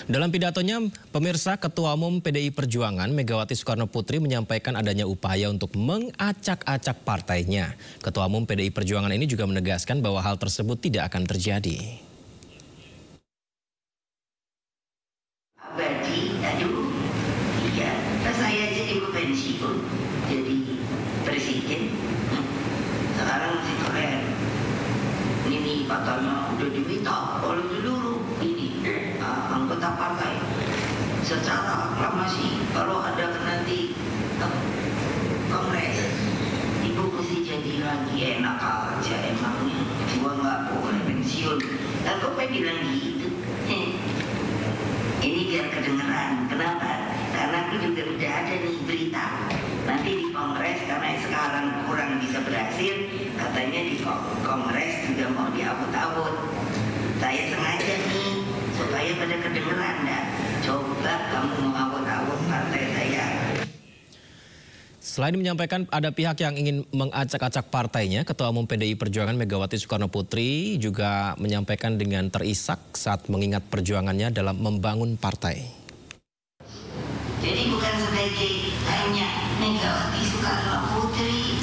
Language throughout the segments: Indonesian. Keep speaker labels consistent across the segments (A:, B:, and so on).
A: Dalam pidatonya, pemirsa, Ketua Umum PDI Perjuangan Megawati Soekarno Putri menyampaikan adanya upaya untuk mengacak-acak partainya. Ketua Umum PDI Perjuangan ini juga menegaskan bahwa hal tersebut tidak akan terjadi.
B: Saya jadi pensiun, jadi presiden. Sekarang masih keren. Ini katanya udah diminta oleh seluruh anggota partai secara aklamasi. Kalau ada nanti kongres, ibu mesti jadi lagi. Enak aja emangnya, gua nggak boleh pensiun. Dan kok bilang gitu? Ini biar kedengeran. Kenapa? Karena aku juga udah ada nih berita. Nanti di kongres, karena sekarang kurang bisa berhasil, katanya di kongres juga mau diabut-abut. Saya sengaja nih supaya pada kedengeran dah. Coba kamu mau abut-abut partai saya.
A: Selain menyampaikan ada pihak yang ingin mengacak-acak partainya, Ketua Umum PDI Perjuangan Megawati Soekarno Putri juga menyampaikan dengan terisak saat mengingat perjuangannya dalam membangun partai.
B: Jadi bukan sebagai hanya Megawati Soekarno Putri,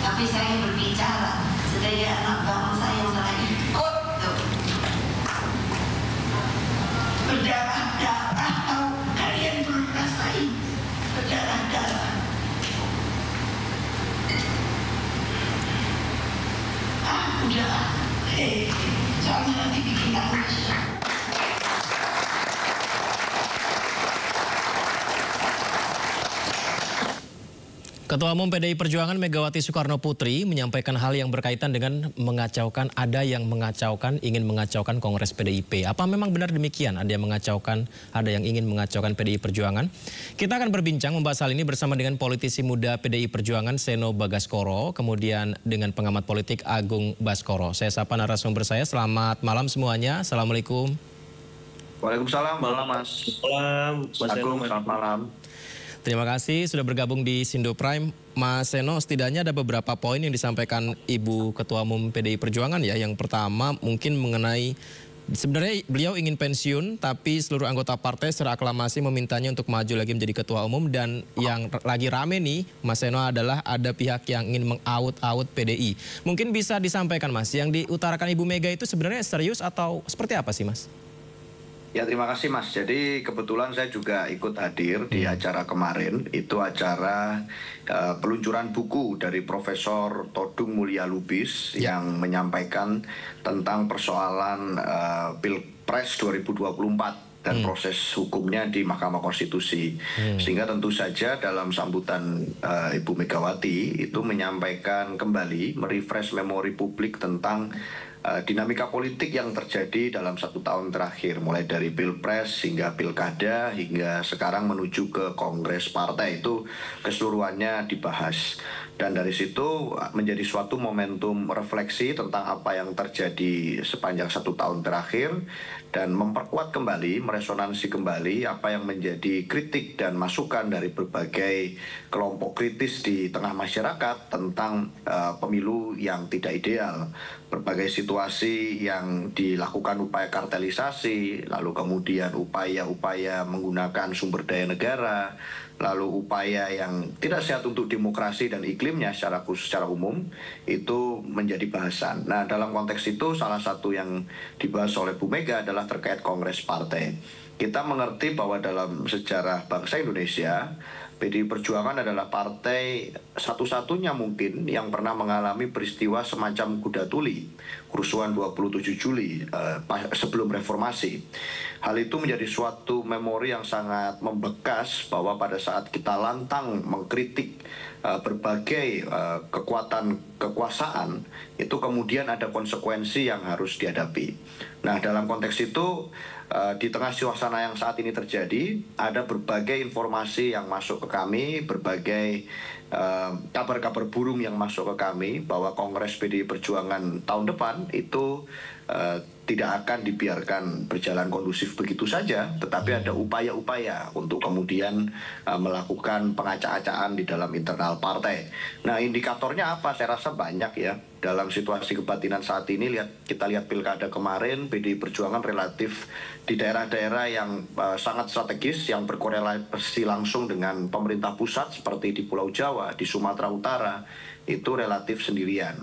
B: tapi saya berbicara sebagai anak bangsa yang telah ikut berdarah-darah. Tahu kalian belum rasain berdarah-darah. Udah, jangan nanti bikin nangis.
A: Ketua Umum PDI Perjuangan Megawati Soekarno Putri menyampaikan hal yang berkaitan dengan mengacaukan, ada yang mengacaukan, ingin mengacaukan Kongres PDIP. Apa memang benar demikian? Ada yang mengacaukan, ada yang ingin mengacaukan PDI Perjuangan? Kita akan berbincang membahas hal ini bersama dengan politisi muda PDI Perjuangan Seno Bagaskoro, kemudian dengan pengamat politik Agung Baskoro. Saya sapa narasumber saya, selamat malam semuanya. Assalamualaikum.
C: Waalaikumsalam, malam Mas. Mas Agung, selamat malam.
A: Terima kasih sudah bergabung di Sindo Prime. Mas Seno, setidaknya ada beberapa poin yang disampaikan Ibu Ketua Umum PDI Perjuangan ya. Yang pertama mungkin mengenai sebenarnya beliau ingin pensiun, tapi seluruh anggota partai secara aklamasi memintanya untuk maju lagi menjadi Ketua Umum. Dan yang lagi rame nih, Mas Seno, adalah ada pihak yang ingin mengaut-aut PDI. Mungkin bisa disampaikan Mas, yang diutarakan Ibu Mega itu sebenarnya serius atau seperti apa sih Mas?
C: Ya, terima kasih Mas. Jadi kebetulan saya juga ikut hadir di acara kemarin. Itu acara peluncuran buku dari Profesor Todung Mulya Lubis yang menyampaikan tentang persoalan Pilpres 2024 dan proses hukumnya di Mahkamah Konstitusi. Sehingga tentu saja dalam sambutan Ibu Megawati itu menyampaikan kembali, merefresh memori publik tentang dinamika politik yang terjadi dalam 1 tahun terakhir, mulai dari Pilpres hingga Pilkada hingga sekarang menuju ke Kongres Partai, itu keseluruhannya dibahas. Dan dari situ menjadi suatu momentum refleksi tentang apa yang terjadi sepanjang 1 tahun terakhir dan memperkuat kembali, meresonansi kembali apa yang menjadi kritik dan masukan dari berbagai kelompok kritis di tengah masyarakat tentang pemilu yang tidak ideal. Berbagai situasi yang dilakukan upaya kartelisasi, lalu kemudian upaya-upaya menggunakan sumber daya negara, lalu upaya yang tidak sehat untuk demokrasi dan iklimnya secara umum, itu menjadi bahasan. Nah, dalam konteks itu salah satu yang dibahas oleh Bu Mega adalah terkait Kongres Partai. Kita mengerti bahwa dalam sejarah bangsa Indonesia, PDI Perjuangan adalah partai satu-satunya mungkin yang pernah mengalami peristiwa semacam kuda tuli, kerusuhan 27 Juli sebelum reformasi. Hal itu menjadi suatu memori yang sangat membekas bahwa pada saat kita lantang mengkritik berbagai kekuatan kekuasaan, itu kemudian ada konsekuensi yang harus dihadapi. Nah, dalam konteks itu, di tengah suasana yang saat ini terjadi, ada berbagai informasi yang masuk ke kami, berbagai kabar-kabar burung yang masuk ke kami bahwa Kongres PDI Perjuangan tahun depan itu tidak akan dibiarkan berjalan kondusif begitu saja, tetapi ada upaya-upaya untuk kemudian melakukan pengacak-acakan di dalam internal partai. Nah, indikatornya apa? Saya rasa banyak ya. dalam situasi kebatinan saat ini, kita lihat pilkada kemarin, PDI Perjuangan relatif di daerah-daerah yang sangat strategis, yang berkorelasi langsung dengan pemerintah pusat seperti di Pulau Jawa, di Sumatera Utara, itu relatif sendirian.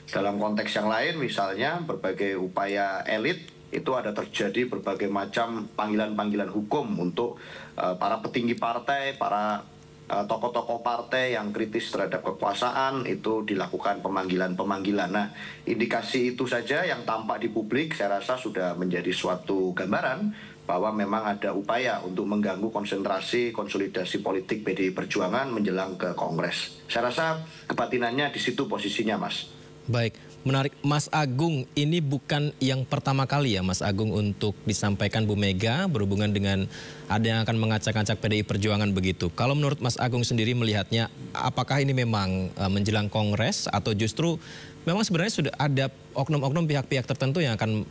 C: Dalam konteks yang lain, misalnya berbagai upaya elit, itu ada terjadi berbagai macam panggilan-panggilan hukum untuk para petinggi partai, para tokoh-tokoh partai yang kritis terhadap kekuasaan, itu dilakukan pemanggilan-pemanggilan. Nah, indikasi itu saja yang tampak di publik, saya rasa sudah menjadi suatu gambaran bahwa memang ada upaya untuk mengganggu konsentrasi konsolidasi politik PDI Perjuangan menjelang ke Kongres. Saya rasa kebatinannya di situ posisinya, Mas.
A: Baik, menarik. Mas Agung, ini bukan yang pertama kali ya Mas Agung untuk disampaikan Bu Mega berhubungan dengan ada yang akan mengacak-acak PDI Perjuangan begitu. Kalau menurut Mas Agung sendiri melihatnya, apakah ini memang menjelang Kongres atau justru memang sebenarnya sudah ada oknum-oknum pihak-pihak tertentu yang akan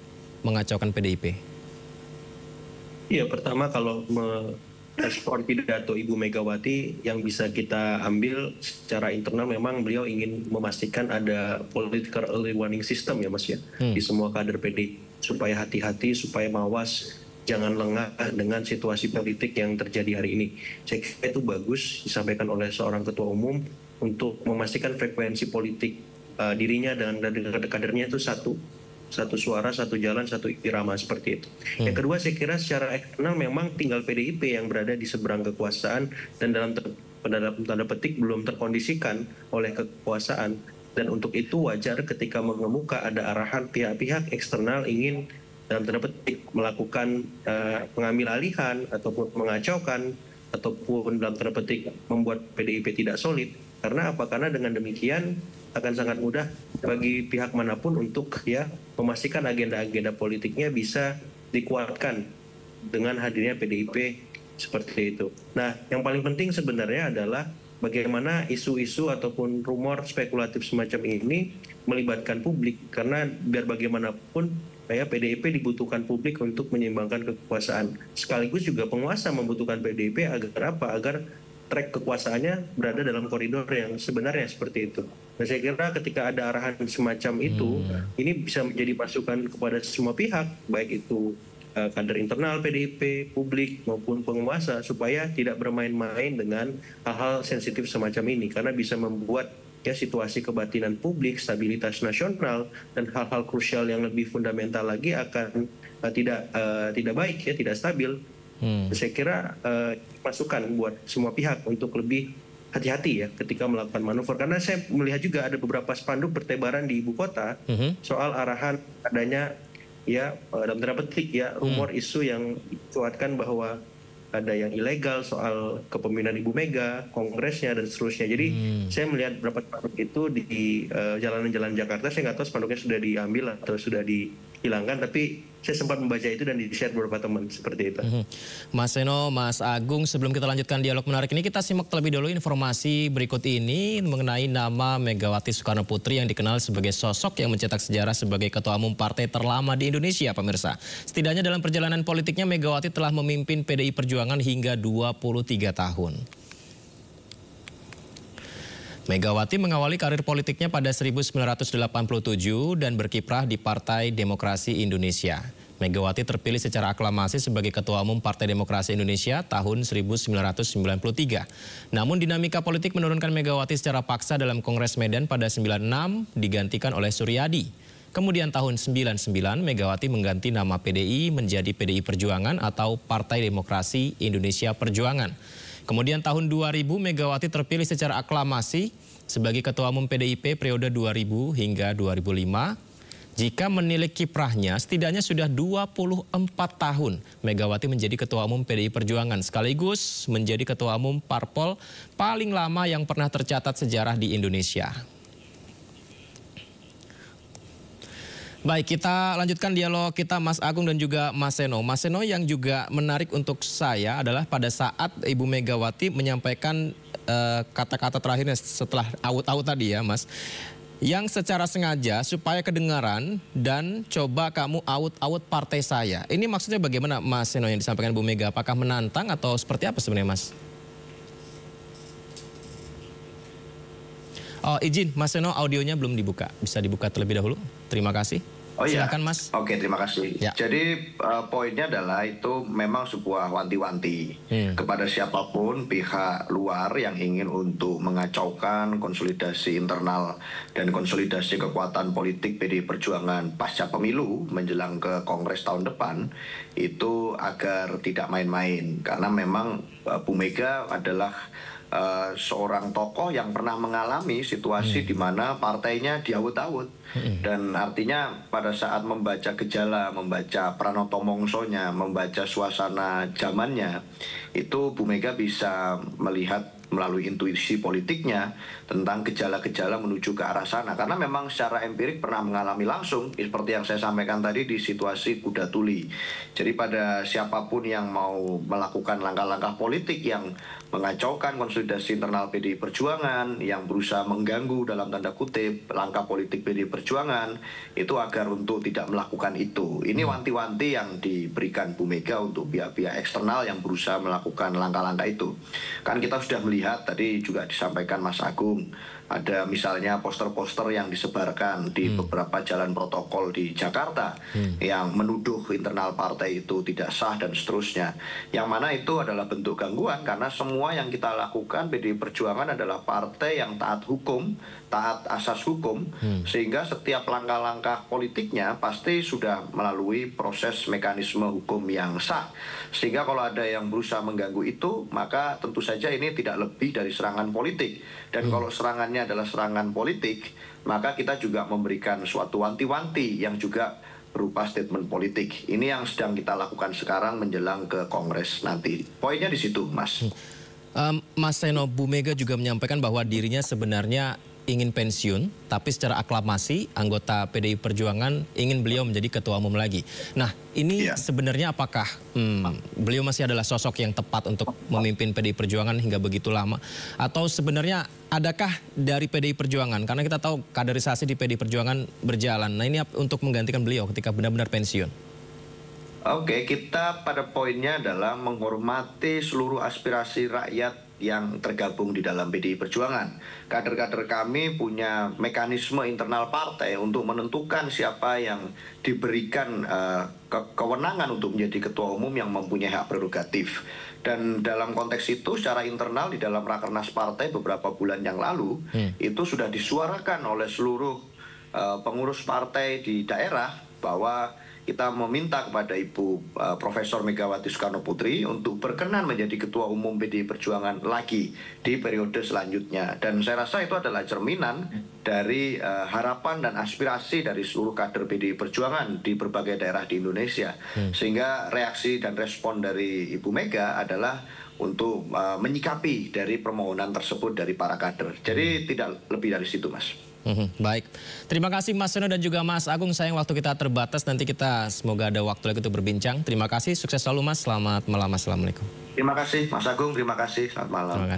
A: mengacaukan PDIP?
D: Iya, pertama kalau respon pidato Ibu Megawati yang bisa kita ambil secara internal, memang beliau ingin memastikan ada political early warning system ya Mas ya, di semua kader PD, supaya hati-hati, supaya mawas, jangan lengah dengan situasi politik yang terjadi hari ini. Saya kira itu bagus disampaikan oleh seorang ketua umum untuk memastikan frekuensi politik dirinya dan kadernya itu satu suara, satu jalan, satu irama seperti itu. Yang kedua, saya kira secara eksternal memang tinggal PDIP yang berada di seberang kekuasaan dan dalam tanda petik belum terkondisikan oleh kekuasaan, dan untuk itu wajar ketika mengemuka ada arahan pihak-pihak eksternal ingin dalam tanda petik melakukan pengambil alihan ataupun mengacaukan ataupun dalam tanda petik membuat PDIP tidak solid. Karena apa? Karena dengan demikian akan sangat mudah bagi pihak manapun untuk memastikan agenda-agenda politiknya bisa dikuatkan dengan hadirnya PDIP seperti itu. Nah, yang paling penting sebenarnya adalah bagaimana isu-isu ataupun rumor spekulatif semacam ini melibatkan publik, karena biar bagaimanapun PDIP dibutuhkan publik untuk menyeimbangkan kekuasaan. Sekaligus juga penguasa membutuhkan PDIP agar apa? Agar track kekuasaannya berada dalam koridor yang sebenarnya seperti itu. Nah, saya kira ketika ada arahan semacam itu, ini bisa menjadi masukan kepada semua pihak, baik itu kader internal PDIP, publik maupun penguasa, supaya tidak bermain-main dengan hal-hal sensitif semacam ini, karena bisa membuat situasi kebatinan publik, stabilitas nasional, dan hal-hal krusial yang lebih fundamental lagi akan tidak baik, tidak stabil. Saya kira masukan buat semua pihak untuk lebih hati-hati ya ketika melakukan manuver, karena saya melihat juga ada beberapa spanduk bertebaran di ibu kota soal arahan adanya dalam tanda petik rumor isu yang dicuatkan bahwa ada yang ilegal soal kepemimpinan Ibu Mega, kongresnya dan seterusnya. Jadi saya melihat beberapa spanduk itu di jalanan-jalan Jakarta. Saya nggak tahu spanduknya sudah diambil atau sudah dihilangkan, tapi saya sempat membaca itu dan di-share beberapa teman seperti itu.
A: Mas Seno, Mas Agung, sebelum kita lanjutkan dialog menarik ini, kita simak terlebih dahulu informasi berikut ini mengenai nama Megawati Soekarno Putri yang dikenal sebagai sosok yang mencetak sejarah sebagai ketua umum partai terlama di Indonesia, pemirsa. Setidaknya dalam perjalanan politiknya, Megawati telah memimpin PDI Perjuangan hingga 23 tahun. Megawati mengawali karir politiknya pada 1987 dan berkiprah di Partai Demokrasi Indonesia. Megawati terpilih secara aklamasi sebagai Ketua Umum Partai Demokrasi Indonesia tahun 1993. Namun dinamika politik menurunkan Megawati secara paksa dalam Kongres Medan pada 96 digantikan oleh Suryadi. Kemudian tahun 99 Megawati mengganti nama PDI menjadi PDI Perjuangan atau Partai Demokrasi Indonesia Perjuangan. Kemudian tahun 2000 Megawati terpilih secara aklamasi sebagai Ketua Umum PDIP periode 2000 hingga 2005. Jika menilik kiprahnya, setidaknya sudah 24 tahun Megawati menjadi Ketua Umum PDI Perjuangan, sekaligus menjadi Ketua Umum Parpol paling lama yang pernah tercatat sejarah di Indonesia. Baik, kita lanjutkan dialog kita Mas Agung dan juga Mas Seno. Mas Seno, yang juga menarik untuk saya adalah pada saat Ibu Megawati menyampaikan kata-kata terakhirnya setelah out-out tadi ya Mas, yang secara sengaja supaya kedengaran dan coba kamu out-out partai saya. Ini maksudnya bagaimana Mas Seno yang disampaikan Bu Mega? Apakah menantang atau seperti apa sebenarnya Mas? Oh, izin, Mas Seno, audionya belum dibuka. Bisa dibuka terlebih dahulu. Terima kasih.
C: Oh iya,
A: silakan Mas.
C: Oke, terima kasih.
A: Ya.
C: Jadi poinnya adalah itu memang sebuah wanti-wanti kepada siapapun pihak luar yang ingin untuk mengacaukan konsolidasi internal dan konsolidasi kekuatan politik PDI Perjuangan pasca pemilu menjelang ke Kongres tahun depan, itu agar tidak main-main. Karena memang Bu Mega adalah seorang tokoh yang pernah mengalami situasi di mana partainya diawut-awut, dan artinya pada saat membaca gejala, membaca Pranoto Mongsonya, membaca suasana zamannya, itu Bu Mega bisa melihat melalui intuisi politiknya tentang gejala-gejala menuju ke arah sana. Karena memang secara empirik pernah mengalami langsung, seperti yang saya sampaikan tadi di situasi kuda tuli. Jadi pada siapapun yang mau melakukan langkah-langkah politik yang mengacaukan konsolidasi internal PDI Perjuangan, yang berusaha mengganggu dalam tanda kutip langkah politik PDI Perjuangan, itu agar untuk tidak melakukan itu. Ini wanti-wanti yang diberikan Bu Mega untuk pihak-pihak eksternal yang berusaha melakukan langkah-langkah itu. Kan kita sudah melihat tadi juga disampaikan Mas Agung, ada misalnya poster-poster yang disebarkan di beberapa jalan protokol di Jakarta yang menuduh internal partai itu tidak sah dan seterusnya. Yang mana itu adalah bentuk gangguan, karena semua yang kita lakukan PDI Perjuangan adalah partai yang taat hukum, taat asas hukum, sehingga setiap langkah-langkah politiknya pasti sudah melalui proses mekanisme hukum yang sah. Sehingga kalau ada yang berusaha mengganggu itu, maka tentu saja ini tidak lebih dari serangan politik. Dan kalau serangannya adalah serangan politik, maka kita juga memberikan suatu wanti-wanti yang juga berupa statement politik. Ini yang sedang kita lakukan sekarang menjelang ke Kongres nanti. Poinnya di situ, Mas.
A: Mas Seno, Bu Mega juga menyampaikan bahwa dirinya sebenarnya ingin pensiun, tapi secara aklamasi anggota PDI Perjuangan ingin beliau menjadi ketua umum lagi. Nah, ini sebenarnya apakah beliau masih adalah sosok yang tepat untuk memimpin PDI Perjuangan hingga begitu lama? Atau sebenarnya adakah dari PDI Perjuangan, karena kita tahu kaderisasi di PDI Perjuangan berjalan, nah ini untuk menggantikan beliau ketika benar-benar pensiun?
C: Oke, kita pada poinnya adalah menghormati seluruh aspirasi rakyat yang tergabung di dalam PDI Perjuangan. Kader-kader kami punya mekanisme internal partai untuk menentukan siapa yang diberikan kewenangan untuk menjadi ketua umum yang mempunyai hak prerogatif. Dan dalam konteks itu secara internal di dalam Rakernas Partai beberapa bulan yang lalu, itu sudah disuarakan oleh seluruh pengurus partai di daerah bahwa kita meminta kepada Ibu Profesor Megawati Soekarno Putri untuk berkenan menjadi Ketua Umum PDI Perjuangan lagi di periode selanjutnya. Dan saya rasa itu adalah cerminan dari harapan dan aspirasi dari seluruh kader PDI Perjuangan di berbagai daerah di Indonesia. Sehingga reaksi dan respon dari Ibu Mega adalah untuk menyikapi dari permohonan tersebut dari para kader. Jadi tidak lebih dari situ, Mas.
A: Baik, terima kasih Mas Seno dan juga Mas Agung. Sayang waktu kita terbatas, nanti kita semoga ada waktu lagi untuk berbincang. Terima kasih, sukses selalu Mas, selamat malam, assalamualaikum.
C: Terima kasih Mas Agung, terima kasih, selamat malam.
A: Terima kasih.